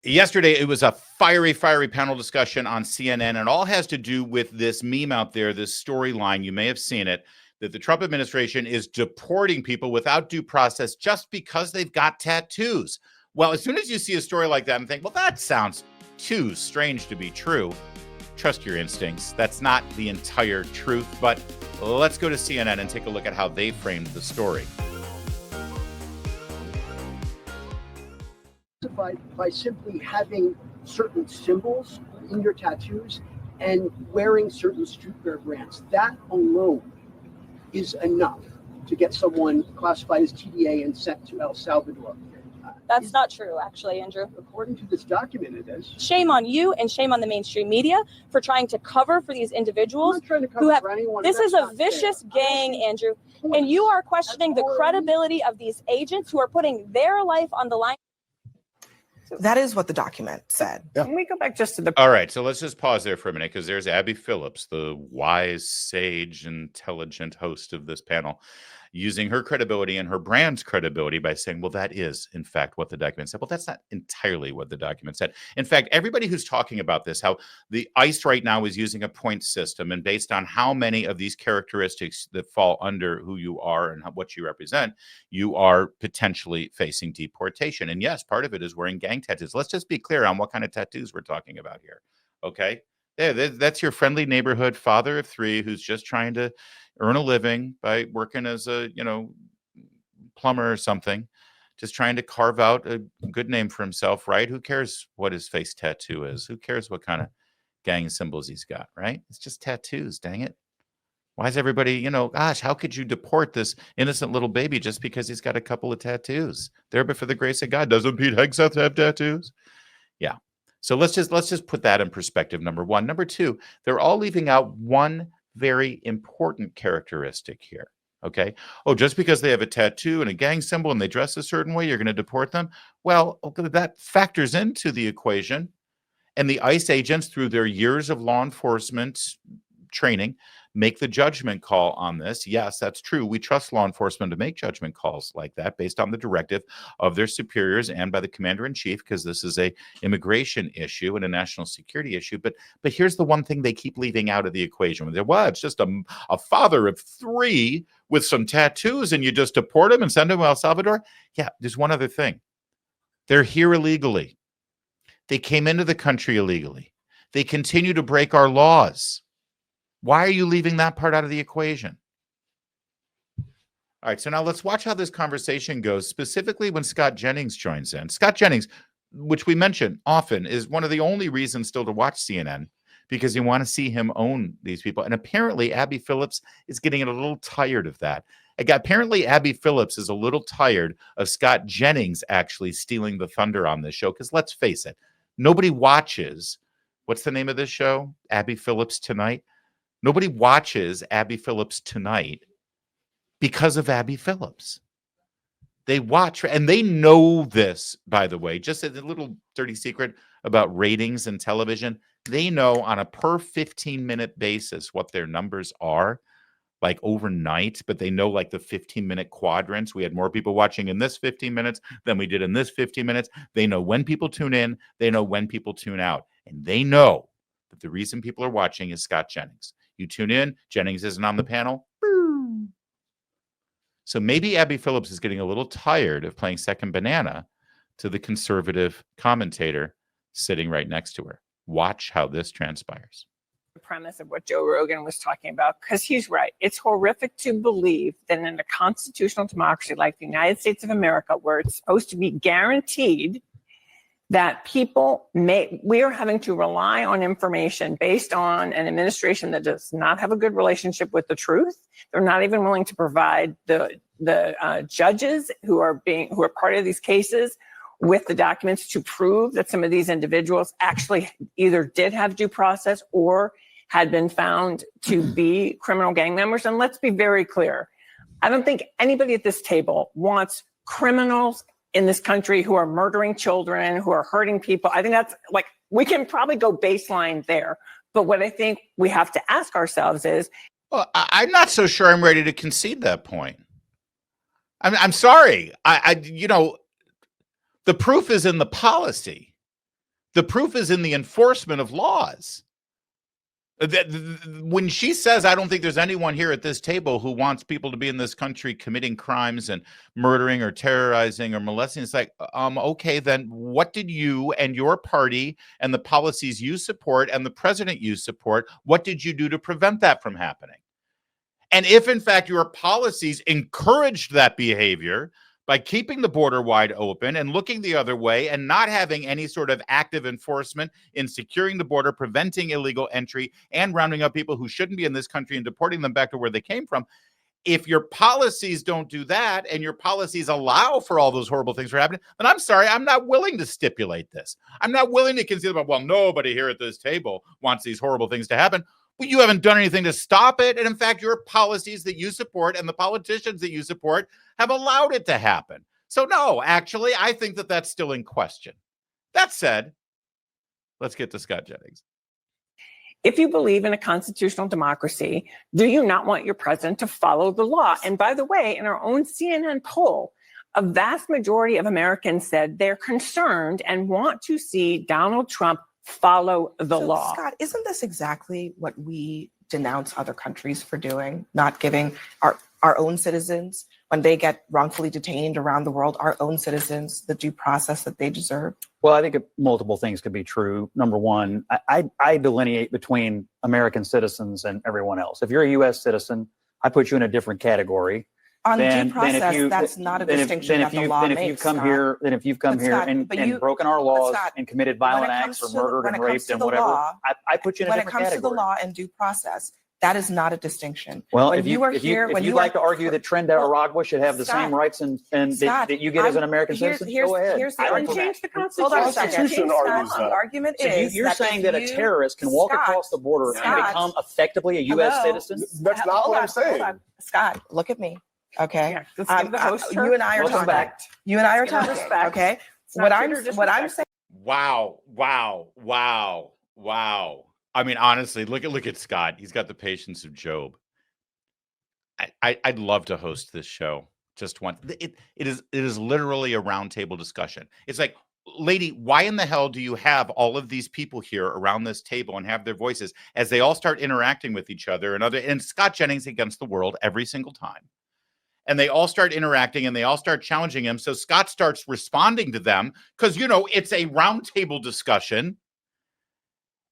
Yesterday, it was a fiery panel discussion on CNN, and it all has to do with this meme out there, this storyline. You may have seen it, that the Trump administration is deporting people without due process just because they've got tattoos. Well, as soon as you see a story like that and think, well, that sounds too strange to be true, trust your instincts. That's not the entire truth, but let's go to CNN and take a look at how they framed the story. By simply having certain symbols in your tattoos and wearing certain streetwear brands. That alone is enough to get someone classified as TDA and sent to El Salvador. That's not true, actually, Andrew. According to this document, it is. Shame on you and shame on the mainstream media for trying to cover for these individuals. I'm not trying to cover for anyone. This is a vicious gang, Andrew. And you are questioning the credibility of these agents who are putting their life on the line. That is what the document said. Yeah. Can we go back just to the... All right, so let's just pause there for a minute, because there's Abby Phillips, the wise, sage, intelligent host of this panel, using her credibility and her brand's credibility by saying, well, that is, in fact, what the document said. Well, that's not entirely what the document said. In fact, everybody who's talking about this, how the ICE right now is using a point system, and based on how many of these characteristics that fall under who you are and what you represent, you are potentially facing deportation. And yes, part of it is wearing gang tattoos. Let's just be clear on what kind of tattoos we're talking about here, okay? That's your friendly neighborhood father of three who's just trying to earn a living by working as a, plumber or something, just trying to carve out a good name for himself, right? Who cares what his face tattoo is? Who cares what kind of gang symbols he's got, right? It's just tattoos, dang it. Why is everybody, gosh, how could you deport this innocent little baby just because he's got a couple of tattoos? There, but for the grace of God, doesn't Pete Hegseth have tattoos? Yeah. So let's just put that in perspective, number one. Number two, they're all leaving out one very important characteristic here, okay? Oh, just because they have a tattoo and a gang symbol and they dress a certain way, you're going to deport them? Well, okay, that factors into the equation. And the ICE agents, through their years of law enforcement training, make the judgment call on this. Yes, that's true. We trust law enforcement to make judgment calls like that based on the directive of their superiors and by the commander-in-chief, because this is a immigration issue and a national security issue. But here's the one thing they keep leaving out of the equation. Well, it's just a father of three with some tattoos and you just deport him and send him to El Salvador? Yeah, there's one other thing. They're here illegally. They came into the country illegally. They continue to break our laws. Why are you leaving that part out of the equation? All right, so now let's watch how this conversation goes, specifically when Scott Jennings joins in. Scott Jennings, which we mention often, is one of the only reasons still to watch CNN, because you want to see him own these people. And apparently Abby Phillips is getting a little tired of that. Apparently Abby Phillips is a little tired of Scott Jennings actually stealing the thunder on this show, because let's face it, nobody watches, what's the name of this show? Abby Phillips Tonight? Nobody watches Abby Phillips Tonight because of Abby Phillips. They watch, and they know this, by the way, just a little dirty secret about ratings and television. They know on a per 15-minute basis what their numbers are, like overnight, but they know like the 15-minute quadrants. We had more people watching in this 15 minutes than we did in this 15 minutes. They know when people tune in. They know when people tune out. And they know that the reason people are watching is Scott Jennings. You tune in, Jennings isn't on the panel. So maybe Abby Phillips is getting a little tired of playing second banana to the conservative commentator sitting right next to her. Watch how this transpires. The premise of what Joe Rogan was talking about, because he's right. It's horrific to believe that in a constitutional democracy like the United States of America, where it's supposed to be guaranteed that we are having to rely on information based on an administration that does not have a good relationship with the truth. They're not even willing to provide the judges who are part of these cases with the documents to prove that some of these individuals actually either did have due process or had been found to be criminal gang members. And let's be very clear. I don't think anybody at this table wants criminals in this country who are murdering children, who are hurting people. I think that's we can probably go baseline there. But what I think we have to ask ourselves is, well, I'm not so sure I'm ready to concede that point. I'm sorry. The proof is in the policy. The proof is in the enforcement of laws. When she says, I don't think there's anyone here at this table who wants people to be in this country committing crimes and murdering or terrorizing or molesting, it's like, okay, then what did you and your party and the policies you support and the president you support, what did you do to prevent that from happening? And if, in fact, your policies encouraged that behavior by keeping the border wide open and looking the other way and not having any sort of active enforcement in securing the border, preventing illegal entry, and rounding up people who shouldn't be in this country and deporting them back to where they came from, if your policies don't do that and your policies allow for all those horrible things to happen, then I'm sorry, I'm not willing to stipulate this. I'm not willing to consider, well, nobody here at this table wants these horrible things to happen. Well, you haven't done anything to stop it. And in fact, your policies that you support and the politicians that you support have allowed it to happen. So no, actually, I think that that's still in question. That said, let's get to Scott Jennings. If you believe in a constitutional democracy, do you not want your president to follow the law? And by the way, in our own CNN poll, a vast majority of Americans said they're concerned and want to see Donald Trump follow the law. Scott, isn't this exactly what we denounce other countries for doing? Not giving our own citizens, when they get wrongfully detained around the world, our own citizens the due process that they deserve? Well, I think multiple things could be true. Number one, I delineate between American citizens and everyone else. If you're a U.S. citizen, I put you in a different category. On due process, that's not a distinction that the law makes. Then if you've come here and broken our laws and committed violent acts or murdered and raped and whatever, I put you in a different category. When it comes to the law and due process, that is not a distinction. Well, if you'd like to argue that Trinidad Aragua should have the same rights and that you get as an American citizen, go ahead. I would change the Constitution. Hold on a second. The argument is you're saying that a terrorist can walk across the border and become effectively a U.S. citizen? That's not what I'm saying. Scott, look at me. Okay. Yeah, let's give the host you and I are talking. You and I are talking. Okay. What I'm saying. Wow. I mean, honestly, look at Scott. He's got the patience of Job. I'd love to host this show. Just one. It is literally a roundtable discussion. It's like, lady, why in the hell do you have all of these people here around this table and have their voices as they all start interacting with each other and Scott Jennings against the world every single time. And they all start interacting and they all start challenging him. So Scott starts responding to them because, it's a roundtable discussion.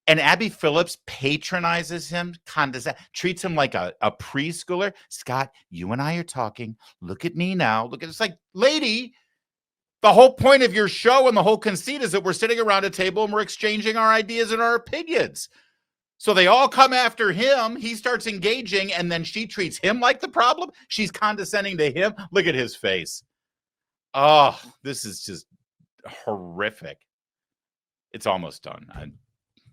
And Abby Phillips patronizes him, treats him like a preschooler. Scott, you and I are talking. Look at me now. It's like, lady, the whole point of your show and the whole conceit is that we're sitting around a table and we're exchanging our ideas and our opinions. So they all come after him. He starts engaging, and then she treats him like the problem. She's condescending to him. Look at his face. Oh, this is just horrific. It's almost done.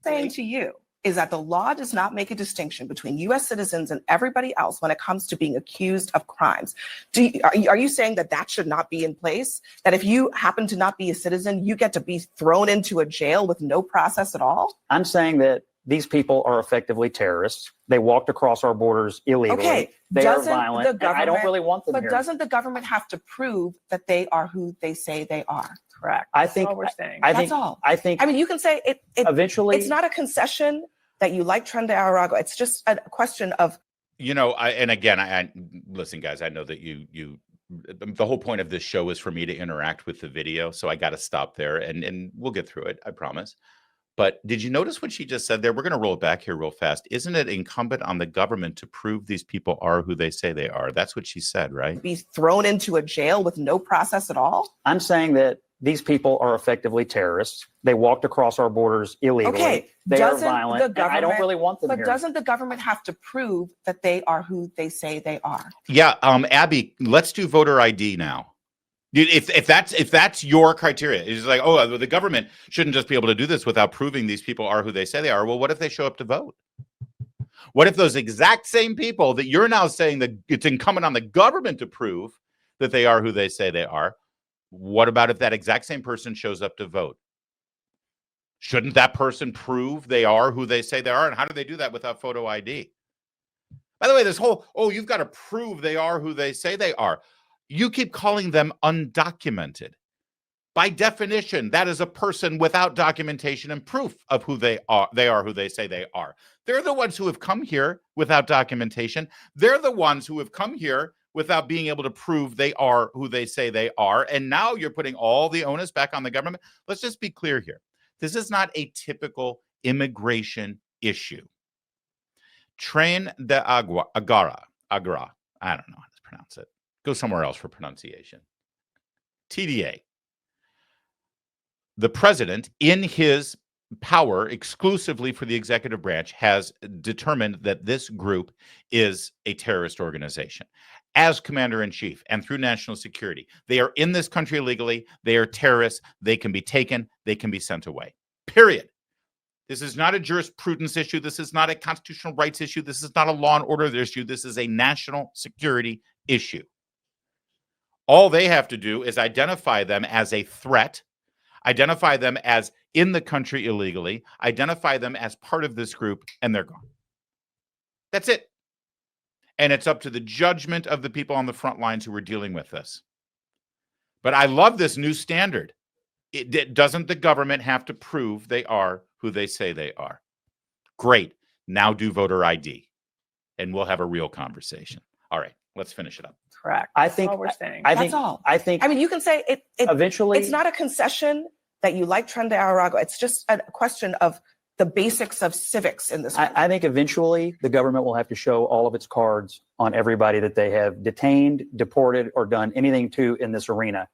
Saying to you is that the law does not make a distinction between U.S. citizens and everybody else when it comes to being accused of crimes. Are you saying that should not be in place? That if you happen to not be a citizen, you get to be thrown into a jail with no process at all? I'm saying that these people are effectively terrorists. They walked across our borders illegally. Okay, they are violent. And I don't really want them here. But doesn't the government have to prove that they are who they say they are? Correct. That's all we're saying. That's all. I think. I mean, you can say it. Eventually, it's not a concession that you like Trinidad Aragua. It's just a question of. Listen, guys. I know that you. The whole point of this show is for me to interact with the video, so I got to stop there, and we'll get through it. I promise. But did you notice what she just said there? We're going to roll it back here real fast. Isn't it incumbent on the government to prove these people are who they say they are? That's what she said, right? Be thrown into a jail with no process at all? I'm saying that these people are effectively terrorists. They walked across our borders illegally. Okay, they are violent. I don't really want them here. But doesn't the government have to prove that they are who they say they are? Yeah, Abby, let's do voter ID now. If that's your criteria, it's like, oh, the government shouldn't just be able to do this without proving these people are who they say they are. Well, what if they show up to vote? What if those exact same people that you're now saying that it's incumbent on the government to prove that they are who they say they are? What about if that exact same person shows up to vote? Shouldn't that person prove they are who they say they are? And how do they do that without photo ID? By the way, this whole, you've got to prove they are who they say they are. You keep calling them undocumented. By definition, that is a person without documentation and proof of who they are. They are who they say they are. They're the ones who have come here without documentation. They're the ones who have come here without being able to prove they are who they say they are. And now you're putting all the onus back on the government. Let's just be clear here. This is not a typical immigration issue. Tren de Agara, I don't know how to pronounce it. Go somewhere else for pronunciation. TDA. The president, in his power exclusively for the executive branch, has determined that this group is a terrorist organization. As commander-in-chief and through national security, they are in this country illegally. They are terrorists. They can be taken. They can be sent away. Period. This is not a jurisprudence issue. This is not a constitutional rights issue. This is not a law and order issue. This is a national security issue. All they have to do is identify them as a threat, identify them as in the country illegally, identify them as part of this group, and they're gone. That's it. And it's up to the judgment of the people on the front lines who are dealing with this. But I love this new standard. Doesn't the government have to prove they are who they say they are? Great. Now do voter ID, and we'll have a real conversation. All right, let's finish it up. Correct. I That's think all we're saying. That's all. I think I mean, you can say it eventually it's not a concession that you like Tren de Aragua. It's just a question of the basics of civics in this country. I think eventually the government will have to show all of its cards on everybody that they have detained, deported, or done anything to in this arena.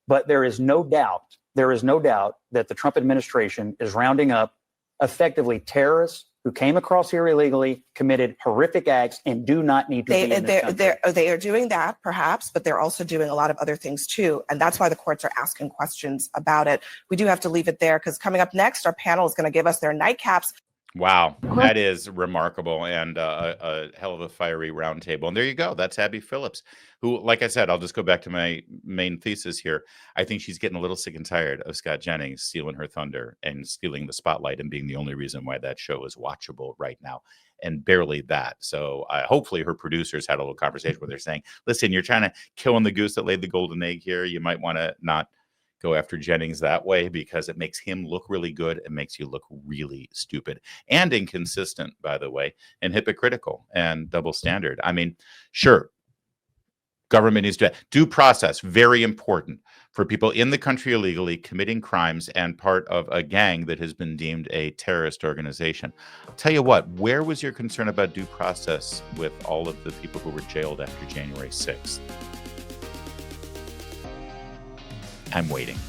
But there is no doubt that the Trump administration is rounding up effectively terrorists who came across here illegally, committed horrific acts, and do not need to be in this country. They are doing that, perhaps, but they're also doing a lot of other things too. And that's why the courts are asking questions about it. We do have to leave it there because coming up next, our panel is going to give us their nightcaps. Wow, that is remarkable and a hell of a fiery roundtable. And there you go. That's Abby Phillips, who, like I said, I'll just go back to my main thesis here. I think she's getting a little sick and tired of Scott Jennings stealing her thunder and stealing the spotlight and being the only reason why that show is watchable right now. And barely that. So hopefully her producers had a little conversation where they're saying, listen, you're trying to kill the goose that laid the golden egg here. You might want to not go after Jennings that way because it makes him look really good. It makes you look really stupid and inconsistent, by the way, and hypocritical and double standard. I mean, sure, government needs to due process, very important for people in the country illegally committing crimes and part of a gang that has been deemed a terrorist organization. I'll tell you what, where was your concern about due process with all of the people who were jailed after January 6th? I'm waiting.